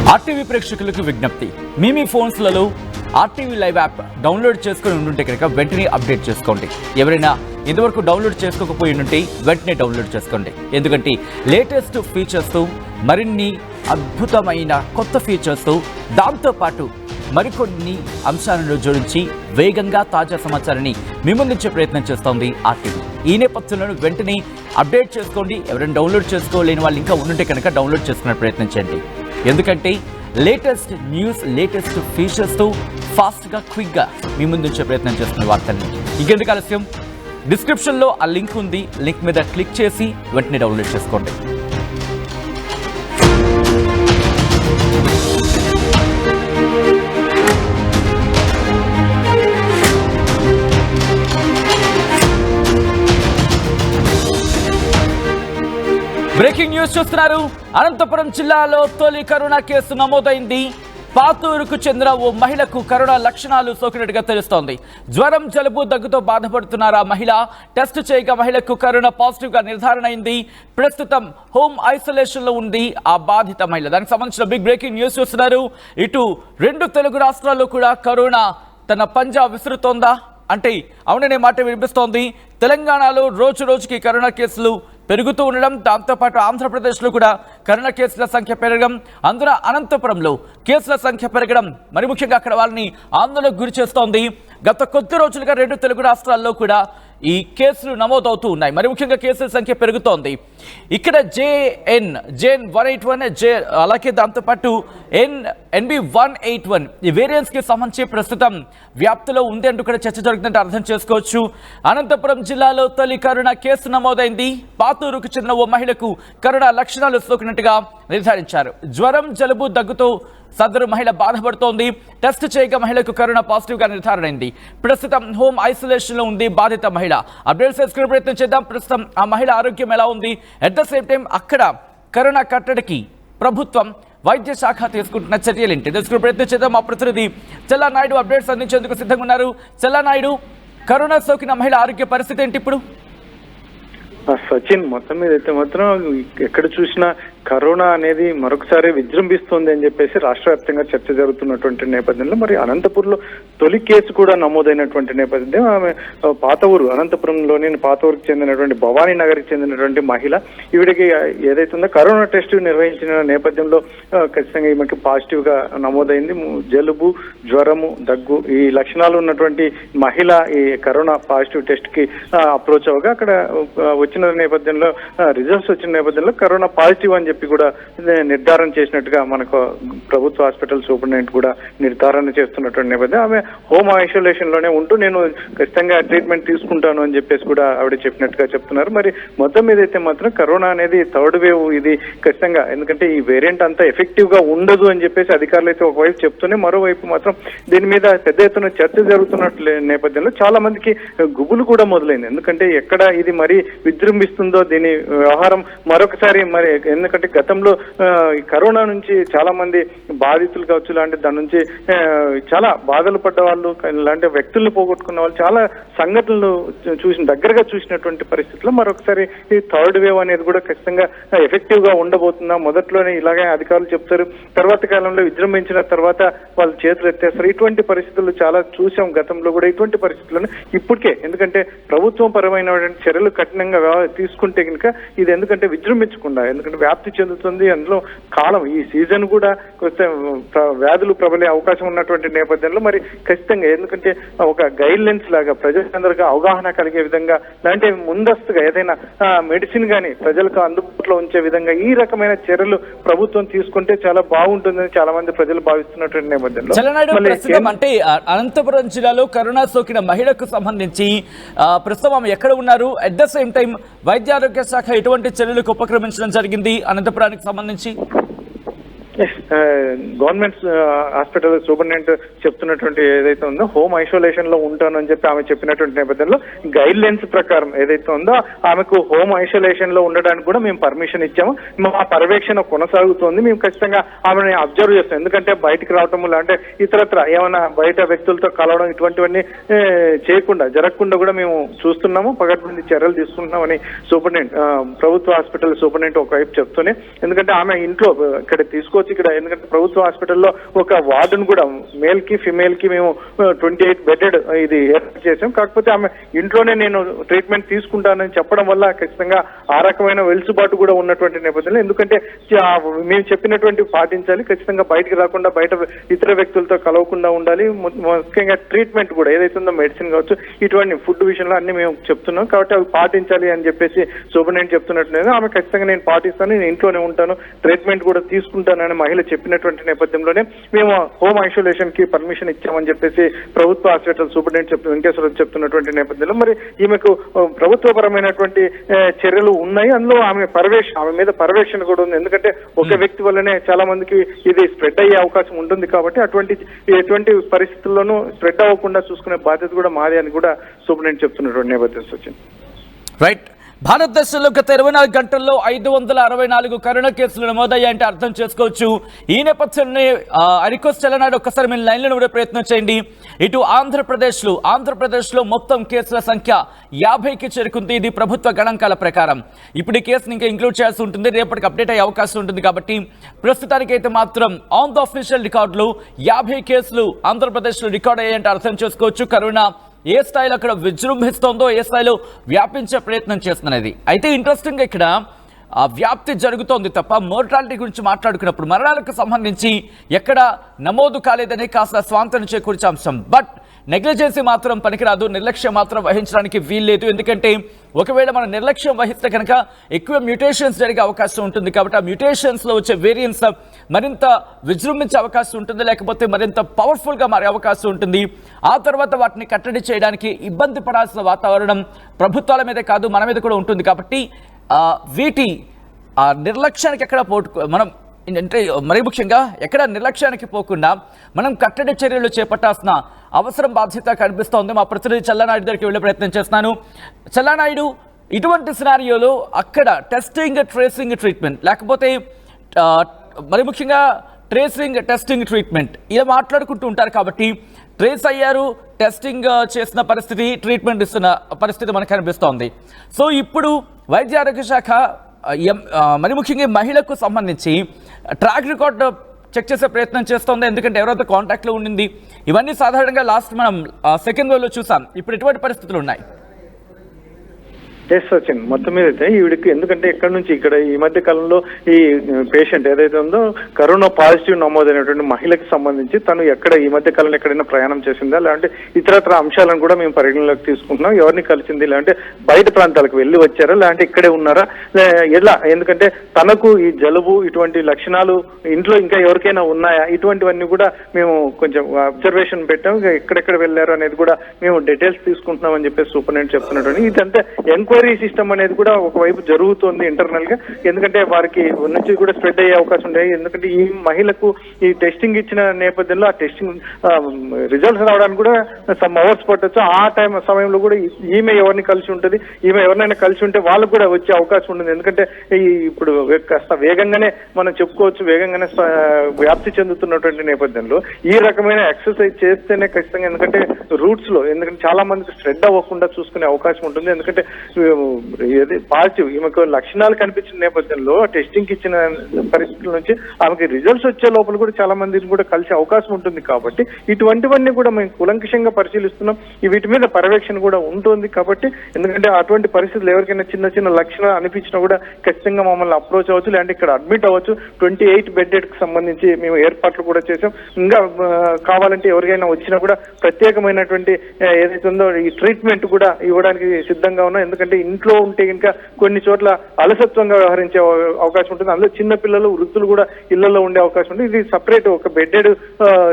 RTV ప్రేక్షకులకు విజ్ఞప్తి, మీ ఫోన్స్లలో RTV live app download చేసుకుని ఉండుంటే కనుక వెంటనే అప్డేట్ చేసుకోండి. ఎవరైనా ఇంతవరకు డౌన్లోడ్ చేసుకోకపోయి ఉంటే వెంటనే డౌన్లోడ్ చేసుకోండి. ఎందుకంటే లేటెస్ట్ ఫీచర్స్తో మరిన్ని అద్భుతమైన కొత్త ఫీచర్స్తో దాంతోపాటు మరికొన్ని అంశాలను జోడించి వేగంగా తాజా సమాచారాన్ని మీ ముందుంచే ప్రయత్నం చేస్తోంది ఆర్టీవీ. ఈ నేపథ్యంలో వెంటనే అప్డేట్ చేసుకోండి. ఎవరైనా డౌన్లోడ్ చేసుకోలేని వాళ్ళు ఇంకా ఉండుంటే కనుక డౌన్లోడ్ చేసుకునే ప్రయత్నం చేయండి. ఎందుకంటే లేటెస్ట్ న్యూస్, లేటెస్ట్ ఫీచర్స్తో ఫాస్ట్గా, క్విక్గా మీ ముందుంచే ప్రయత్నం చేస్తున్న వార్తల్ని ఇంకెందుకు ఆలస్యం, డిస్క్రిప్షన్లో ఆ లింక్ ఉంది. లింక్ మీద క్లిక్ చేసి వెంటనే డౌన్లోడ్ చేసుకోండి. బ్రేకింగ్ న్యూస్ చూస్తున్నారు. అనంతపురం జిల్లాలో తొలి కరోనా కేసు నమోదైంది. పాతూరుకు చెందిన ఓ మహిళకు కరోనా లక్షణాలు సోకినట్టుగా తెలుస్తోంది. జ్వరం, జలుబు, దగ్గుతో బాధపడుతున్నారు ఆ మహిళ. టెస్ట్ చేయగా మహిళకు కరోనా పాజిటివ్ గా నిర్ధారణ అయింది. ప్రస్తుతం హోమ్ ఐసోలేషన్ లో ఉంది ఆ బాధిత మహిళ. దానికి సంబంధించిన బిగ్ బ్రేకింగ్ న్యూస్ చూస్తున్నారు. ఇటు 2 తెలుగు రాష్ట్రాల్లో కూడా కరోనా తన పంజా విసురుతోందా అంటే అవుననే మాట వినిపిస్తోంది. తెలంగాణలో రోజు రోజుకి కరోనా కేసులు పెరుగుతూ ఉండడం, దాంతోపాటు ఆంధ్రప్రదేశ్లో కూడా కరోనా కేసుల సంఖ్య పెరగడం, అందున అనంతపురంలో కేసుల సంఖ్య పెరగడం మరి ముఖ్యంగా అక్కడ వాళ్ళని ఆందోళనకు గురి చేస్తోంది. గత కొద్ది రోజులుగా 2 తెలుగు రాష్ట్రాల్లో కూడా ఈ కేసులు నమోదవుతూ ఉన్నాయి. మరి ముఖ్యంగా కేసుల సంఖ్య పెరుగుతోంది. ఇక్కడ JN 181, అలాగే దాంతోపాటు NB 181 ఈ వేరియంట్స్కి సంబంధించి ప్రస్తుతం వ్యాప్తిలో ఉంది అంటూ కూడా చర్చ జరుగుతుందంటే అర్థం చేసుకోవచ్చు. అనంతపురం జిల్లాలో తొలి కరోనా కేసు నమోదైంది. పాతూరుకు చెందిన ఓ మహిళకు కరోనా లక్షణాలు సోకినట్టుగా నిర్ధారించారు. జ్వరం, జలుబు, దగ్గుతో సదరు మహిళ బాధపడుతోంది. టెస్ట్ చేయగా మహిళకు కరోనా పాజిటివ్ గా నిర్ధారణ అయింది. ప్రస్తుతం హోమ్ ఐసోలేషన్ లో ఉంది బాధిత మహిళ. అప్డేట్స్ తెలుసుకునే ప్రయత్నం చేద్దాం. ప్రస్తుతం ఆ మహిళ ఆరోగ్యం ఎలా ఉంది, అట్ ద సేమ్ టైం అక్కడ కరోనా కట్టడికి ప్రభుత్వం, వైద్య శాఖ తీసుకుంటున్న చర్యలేంటి తెలుసుకునే ప్రయత్నం చేద్దాం. మా ప్రతినిధి చెల్లానాయుడు అప్డేట్స్ అందించేందుకు సిద్ధంగా ఉన్నారు. చెల్లానాయుడు, కరోనా సోకిన మహిళ ఆరోగ్య పరిస్థితి ఏంటి ఇప్పుడు? సచిన్, మొత్తం మీద అయితే మాత్రం ఎక్కడ చూసినా కరోనా అనేది మరొకసారి విజృంభిస్తోంది అని చెప్పేసి రాష్ట్ర వ్యాప్తంగా చర్చ జరుగుతున్నటువంటి నేపథ్యంలో మరి అనంతపూర్లో తొలి కేసు కూడా నమోదైనటువంటి నేపథ్యం. ఆమె పాతూరు, అనంతపురంలోని పాతూరుకు చెందినటువంటి భవానీ నగర్కి చెందినటువంటి మహిళ. ఈవిడికి ఏదైతే ఉందో కరోనా టెస్ట్ నిర్వహించిన నేపథ్యంలో ఖచ్చితంగా ఈమెకి పాజిటివ్ గా నమోదైంది. జలుబు, జ్వరము, దగ్గు ఈ లక్షణాలు ఉన్నటువంటి మహిళ ఈ కరోనా పాజిటివ్ టెస్ట్ కి అప్రోచ్ అవగా అక్కడ వచ్చిన నేపథ్యంలో, రిజల్ట్స్ వచ్చిన నేపథ్యంలో కరోనా పాజిటివ్ అని చెప్పి కూడా నిర్ధారణ చేసినట్టుగా మనకు ప్రభుత్వ హాస్పిటల్ సూపరింటెండెంట్ కూడా నిర్ధారణ చేస్తున్నటువంటి నేపథ్యం. ఆమె హోమ్ ఐసోలేషన్ లోనే ఉంటూ నేను ఖచ్చితంగా ట్రీట్మెంట్ తీసుకుంటాను అని చెప్పేసి కూడా ఆవిడ చెప్పినట్టుగా చెప్తున్నారు. మరి మొత్తం మీద అయితే మాత్రం కరోనా అనేది థర్డ్ వేవ్ ఇది ఖచ్చితంగా, ఎందుకంటే ఈ వేరియంట్ అంతా ఎఫెక్టివ్ గా ఉండదు అని చెప్పేసి అధికారులు అయితే ఒకవైపు చెప్తూనే మరోవైపు మాత్రం దీని మీద పెద్ద ఎత్తున చర్చ జరుగుతున్నట్లు నేపథ్యంలో చాలా మందికి గుబులు కూడా మొదలైంది. ఎందుకంటే ఎక్కడ ఇది మరి విజృంభిస్తుందో దీని వ్యవహారం మరొకసారి మరి, ఎందుకంటే గతంలో కరోనా నుంచి చాలా మంది బాధితులు కావచ్చు, లాంటి దాని నుంచి చాలా బాధలు పడ్డ వాళ్ళు, ఇలాంటి వ్యక్తులను పోగొట్టుకున్న వాళ్ళు చాలా సంఘటనలు దగ్గరగా చూసినటువంటి పరిస్థితుల్లో మరొకసారి ఈ థర్డ్ వేవ్ అనేది కూడా ఖచ్చితంగా ఎఫెక్టివ్ గా ఉండబోతుందా, మొదట్లోనే ఇలాగే అధికారులు చెప్తారు, తర్వాత కాలంలో విజృంభించిన తర్వాత వాళ్ళు చేతులు ఎత్తేస్తారు. ఇటువంటి పరిస్థితులు చాలా చూసాం గతంలో కూడా. ఇటువంటి పరిస్థితులను ఇప్పటికే, ఎందుకంటే ప్రభుత్వం పరమైన చర్యలు కఠినంగా తీసుకుంటే కనుక ఇది ఎందుకంటే విజృంభించకుండా, ఎందుకంటే వ్యాప్తి చెందుతుంది. అందులో కాలం, ఈ సీజన్ కూడా కొంచెం వ్యాధులు ప్రబలే అవకాశం ఉన్నటువంటి నేపథ్యంలో మరి ఖచ్చితంగా, ఎందుకంటే ఒక గైడ్ లైన్స్ లాగా ప్రజలందరికీ అవగాహన కలిగే విధంగా, అంటే ముందస్తుగా ఏదైనా మెడిసిన్ కానీ ప్రజలకు అందుబాటులో ఉంచే విధంగా ఈ రకమైన చర్యలు ప్రభుత్వం తీసుకుంటే చాలా బాగుంటుందని చాలా మంది ప్రజలు భావిస్తున్నటువంటి నేపథ్యంలో అంటే అనంతపురం జిల్లాలో కరోనా సోకిన మహిళకు సంబంధించి ప్రస్తుతం ఆమె ఎక్కడ ఉన్నారు, అట్ ద సేమ్ టైం వైద్య ఆరోగ్య శాఖ ఎటువంటి చర్యలకు ఉపక్రమించడం జరిగింది అనంతపురానికి సంబంధించి? గవర్నమెంట్ హాస్పిటల్ సూపరింటెండెంట్ చెప్తున్నటువంటి ఏదైతే ఉందో హోమ్ ఐసోలేషన్ లో ఉంటానని చెప్పి ఆమె చెప్పినటువంటి నేపథ్యంలో గైడ్ లైన్స్ ప్రకారం ఏదైతే ఉందో ఆమెకు హోమ్ ఐసోలేషన్ లో ఉండడానికి కూడా మేము పర్మిషన్ ఇచ్చాము. మా పర్యవేక్షణ కొనసాగుతోంది. మేము ఖచ్చితంగా ఆమెను అబ్జర్వ్ చేస్తాం. ఎందుకంటే బయటికి రావటం అంటే ఇతరత్ర ఏమైనా బయట వ్యక్తులతో కలవడం ఇటువంటివన్నీ జరగకుండా కూడా మేము చూస్తున్నాము, పగడ్బందీ చర్యలు తీసుకుంటున్నామని సూపరింటెండెంట్, ప్రభుత్వ హాస్పిటల్ సూపరింటెండెంట్ ఒకవైపు చెప్తూనే, ఎందుకంటే ఆమె ఇంట్లో ఇక్కడ తీసుకొచ్చి చూసుకోవచ్చు ఇక్కడ. ఎందుకంటే ప్రభుత్వ హాస్పిటల్లో ఒక వార్డును కూడా మేల్ కి ఫిమేల్ కి మేము 28 బెడెడ్ ఇది ఏర్పాటు చేసాం. కాకపోతే ఆమె ఇంట్లోనే నేను ట్రీట్మెంట్ తీసుకుంటానని చెప్పడం వల్ల ఖచ్చితంగా ఆ రకమైన వెలుసుబాటు కూడా ఉన్నటువంటి నేపథ్యంలో, ఎందుకంటే మేము చెప్పినటువంటి పాటించాలి, ఖచ్చితంగా బయటికి రాకుండా బయట ఇతర వ్యక్తులతో కలవకుండా ఉండాలి, ముఖ్యంగా ట్రీట్మెంట్ కూడా ఏదైతే ఉందో మెడిసిన్ కావచ్చు ఇటువంటి ఫుడ్ విషయంలో అన్ని మేము చెప్తున్నాం కాబట్టి అవి పాటించాలి అని చెప్పేసి సూపరింటెండెంట్ చెప్తున్నట్లేదు. ఆమె ఖచ్చితంగా నేను పాటిస్తాను, నేను ఇంట్లోనే ఉంటాను, ట్రీట్మెంట్ కూడా తీసుకుంటానని మహిళ చెప్పినటువంటి నేపథ్యంలోనే మేము హోమ్ ఐసోలేషన్ కి పర్మిషన్ ఇచ్చామని చెప్పేసి ప్రభుత్వ హాస్పిటల్ సూపరింటెండెంట్ వెంకటేశ్వర చెప్తున్నటువంటి నేపథ్యంలో మరి ఈమెకు ప్రభుత్వపరమైనటువంటి చర్యలు ఉన్నాయి. అందులో ఆమె మీద పర్యవేక్షణ కూడా ఉంది. ఎందుకంటే ఒక వ్యక్తి వల్లనే చాలా మందికి ఇది స్ప్రెడ్ అయ్యే అవకాశం ఉంటుంది కాబట్టి ఎటువంటి పరిస్థితుల్లోనూ స్ప్రెడ్ అవ్వకుండా చూసుకునే బాధ్యత కూడా మాది అని కూడా సూపరింటెండెంట్ చెప్తున్నటువంటి నేపథ్యం సచిన్. రైట్. భారతదేశంలో గత 24 గంటల్లో 564 కరోనా కేసులు నమోదయ్యాయంటే అర్థం చేసుకోవచ్చు. ఈ నేపథ్యంలో రిక్వెస్ట్ చెల్లనాడు ఒక్కసారి మీరు లైన్లో ఉండే ప్రయత్నం చేయండి. ఇటు ఆంధ్రప్రదేశ్లో మొత్తం కేసుల సంఖ్య 50కి చేరుకుంది. ఇది ప్రభుత్వ గణాంకాల ప్రకారం. ఇప్పుడు ఈ కేసుని ఇంకా ఇంక్లూడ్ చేయాల్సి ఉంటుంది, రేపటికి అప్డేట్ అయ్యే అవకాశం ఉంటుంది. కాబట్టి ప్రస్తుతానికైతే మాత్రం ఆన్ ద అఫీషియల్ రికార్డులు 50 కేసులు ఆంధ్రప్రదేశ్లో రికార్డ్ అయ్యాయంటే అర్థం చేసుకోవచ్చు. కరోనా ఏ స్థాయిలో అక్కడ విజృంభిస్తోందో, ఏ స్థాయిలో వ్యాపించే ప్రయత్నం చేస్తున్నది. అయితే ఇంట్రెస్టింగ్గా ఇక్కడ వ్యాప్తి జరుగుతోంది తప్ప మోర్టాలిటీ గురించి మాట్లాడుకున్నప్పుడు మరణాలకు సంబంధించి ఎక్కడ నమోదు కాలేదని కాస్త స్వాంతన చేకూర్చే అంశం. బట్ నెగ్లిజెన్సీ మాత్రం పనికిరాదు, నిర్లక్ష్యం మాత్రం వహించడానికి వీల్లేదు. ఎందుకంటే ఒకవేళ మనం నిర్లక్ష్యం వహిస్తే కనుక ఎక్కువ మ్యూటేషన్స్ జరిగే అవకాశం ఉంటుంది. కాబట్టి ఆ మ్యూటేషన్స్లో వచ్చే వేరియంట్స్ మరింత విజృంభించే అవకాశం ఉంటుంది, లేకపోతే మరింత పవర్ఫుల్గా మారే అవకాశం ఉంటుంది. ఆ తర్వాత వాటిని కట్టడి చేయడానికి ఇబ్బంది పడాల్సిన వాతావరణం ప్రభుత్వాల మీదే కాదు మన మీద కూడా ఉంటుంది. కాబట్టి వీటి నిర్లక్ష్యానికి ఎక్కడ మనం అంటే మరీ ముఖ్యంగా ఎక్కడ నిర్లక్ష్యానికి పోకుండా మనం కట్టడి చర్యలు చేపట్టాల్సిన అవసరం బాధ్యత కనిపిస్తోంది. మా ప్రతినిధి చల్లానాయుడు దగ్గరికి వెళ్ళే ప్రయత్నం చేస్తున్నాను. చల్లానాయుడు, ఇటువంటి సినారియోలో అక్కడ టెస్టింగ్, ట్రేసింగ్, ట్రీట్మెంట్ లేకపోతే మరి ముఖ్యంగా టెస్టింగ్, ట్రీట్మెంట్ ఇలా మాట్లాడుకుంటూ ఉంటారు. కాబట్టి ట్రేస్ అయ్యారు, టెస్టింగ్ చేసిన పరిస్థితి, ట్రీట్మెంట్ ఇస్తున్న పరిస్థితి మనకు కనిపిస్తోంది. సో ఇప్పుడు వైద్య ఆరోగ్య శాఖ మరి ముఖ్యంగా మహిళకు సంబంధించి ట్రాక్ రికార్డ్ చెక్ చేసే ప్రయత్నం చేస్తోంది. ఎందుకంటే ఎవరైతే కాంటాక్ట్లో ఉండింది, ఇవన్నీ సాధారణంగా లాస్ట్ మనం సెకండ్ వేవ్లో చూసాం. ఇప్పుడు ఎటువంటి పరిస్థితులు ఉన్నాయి? ఎస్ సచిన్, మొత్తం మీద అయితే ఈవిడికి ఎందుకంటే ఎక్కడి నుంచి ఇక్కడ ఈ మధ్య కాలంలో ఈ పేషెంట్ ఏదైతే ఉందో కరోనా పాజిటివ్ నమోదైనటువంటి మహిళకి సంబంధించి తను ఎక్కడ ఈ మధ్య కాలంలో ఎక్కడైనా ప్రయాణం చేసిందా, లేదంటే ఇతరత్ర అంశాలను కూడా మేము పరిగణలోకి తీసుకుంటున్నాం. ఎవరిని కలిసింది, లేదంటే బయట ప్రాంతాలకు వెళ్ళి వచ్చారా, లేదంటే ఇక్కడే ఉన్నారా, ఎలా? ఎందుకంటే తనకు ఈ జలుబు ఇటువంటి లక్షణాలు ఇంట్లో ఇంకా ఎవరికైనా ఉన్నాయా, ఇటువంటివన్నీ కూడా మేము కొంచెం అబ్జర్వేషన్ పెట్టాం. ఎక్కడెక్కడ వెళ్ళారు అనేది కూడా మేము డీటెయిల్స్ తీసుకుంటున్నాం అని చెప్పేసి సూపరింటెండెంట్ చెప్తున్నటువంటి ఇదంతా ఎంక్వైరీ సిస్టమ్ అనేది కూడా ఒకవైపు జరుగుతోంది ఇంటర్నల్ గా. ఎందుకంటే వారికి నుంచి కూడా స్ప్రెడ్ అయ్యే అవకాశం ఉంటాయి. ఎందుకంటే ఈ మహిళకు ఈ టెస్టింగ్ ఇచ్చిన నేపథ్యంలో ఆ టెస్టింగ్ రిజల్ట్స్ రావడానికి కూడా సమ్ అవర్స్ పట్టొచ్చు. ఆ సమయంలో కూడా ఈమె ఎవరిని కలిసి ఉంటుంది, ఈమె ఎవరినైనా కలిసి ఉంటే వాళ్ళకు కూడా వచ్చే అవకాశం ఉంటుంది. ఎందుకంటే ఇప్పుడు కాస్త వేగంగానే మనం చెప్పుకోవచ్చు, వేగంగానే వ్యాప్తి చెందుతున్నటువంటి నేపథ్యంలో ఈ రకమైన ఎక్సర్సైజ్ చేస్తేనే ఖచ్చితంగా, ఎందుకంటే రూట్స్ లో ఎందుకంటే చాలా మందికి స్ప్రెడ్ అవ్వకుండా చూసుకునే అవకాశం ఉంటుంది. ఎందుకంటే పాజిటివ్ ఈమెకు లక్షణాలు కనిపించిన నేపథ్యంలో టెస్టింగ్ ఇచ్చిన పరిస్థితుల నుంచి ఆమెకి రిజల్ట్స్ వచ్చే లోపల కూడా చాలా మందిని కూడా కలిసే అవకాశం ఉంటుంది. కాబట్టి ఇటువంటివన్నీ కూడా మేము కూలంకషంగా పరిశీలిస్తున్నాం. వీటి మీద పర్యవేక్షణ కూడా ఉంటుంది. కాబట్టి ఎందుకంటే అటువంటి పరిస్థితులు ఎవరికైనా చిన్న చిన్న లక్షణాలు అనిపించినా కూడా ఖచ్చితంగా మమ్మల్ని అప్రోచ్ అవ్వచ్చు, లేదంటే ఇక్కడ అడ్మిట్ అవ్వచ్చు. 28 బెడెడ్ కి సంబంధించి మేము ఏర్పాట్లు కూడా చేసాం. ఇంకా కావాలంటే ఎవరికైనా వచ్చినా కూడా ప్రత్యేకమైనటువంటి ఏదైతే ఉందో ఈ ట్రీట్మెంట్ కూడా ఇవ్వడానికి సిద్ధంగా ఉన్నాం. ఎందుకంటే ఇంట్లో ఉంటే కనుక కొన్ని చోట్ల అలసత్వంగా వ్యవహరించే అవకాశం ఉంటుంది. అందులో చిన్న పిల్లలు, వృద్ధులు కూడా ఇళ్లలో ఉండే అవకాశం ఉంటుంది. ఇది సపరేట్ ఒక బెడెడ్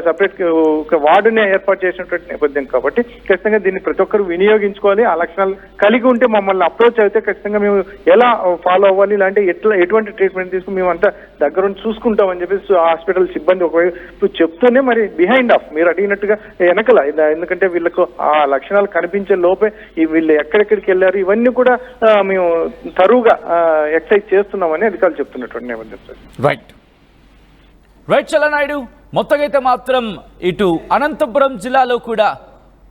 సపరేట్ ఒక వార్డునే ఏర్పాటు చేసినటువంటి నేపథ్యం కాబట్టి ఖచ్చితంగా దీన్ని ప్రతి ఒక్కరు వినియోగించుకోవాలి. ఆ లక్షణాలు కలిగి ఉంటే మమ్మల్ని అప్రోచ్ అయితే ఖచ్చితంగా మేము ఎలా ఫాలో అవ్వాలి, ఇలాంటి ఎటువంటి ట్రీట్మెంట్ తీసుకుని మేము అంతా దగ్గరుండి చూసుకుంటామని చెప్పేసి హాస్పిటల్ సిబ్బంది ఒకవైపు చెప్తూనే మరి బిహైండ్ ఆఫ్ మీరు అడిగినట్టుగా వెనకల, ఎందుకంటే వీళ్ళకు ఆ లక్షణాలు కనిపించే లోపే వీళ్ళు ఎక్కడెక్కడికి వెళ్ళారు ఇవన్నీ కూడా మేము తరువుగా ఎక్సైజ్ చేస్తున్నామని అధికారులు చెప్తున్నటువంటి నేపథ్యం. రైట్ చలనాయుడు, మొత్తంగా అయితే మాత్రం ఇటు అనంతపురం జిల్లాలో కూడా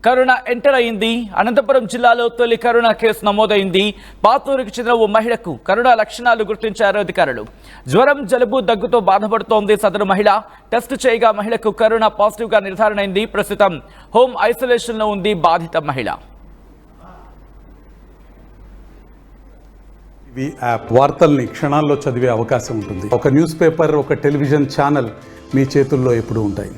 కరోనా ఎంటర్ అయింది. అనంతపురం జిల్లాలో తొలి కరోనా కేసు నమోదైంది. పాతూరుకు చెందిన ఓ మహిళకు కరోనా లక్షణాలు గుర్తించారు అధికారులు. జ్వరం, జలుబు, దగ్గుతో బాధపడుతోంది సదరు మహిళ. టెస్ట్ చేయగా మహిళకు కరోనా పాజిటివ్ గా నిర్ధారణ అయింది. ప్రస్తుతం హోమ్ ఐసోలేషన్ లో ఉంది బాధిత మహిళ. ఈ యాప్ వార్తల్ని క్షణాల్లో చదివే అవకాశం ఉంటుంది. ఒక న్యూస్ పేపర్, ఒక టెలివిజన్ ఛానల్ మీ చేతుల్లో ఎప్పుడూ ఉంటాయి.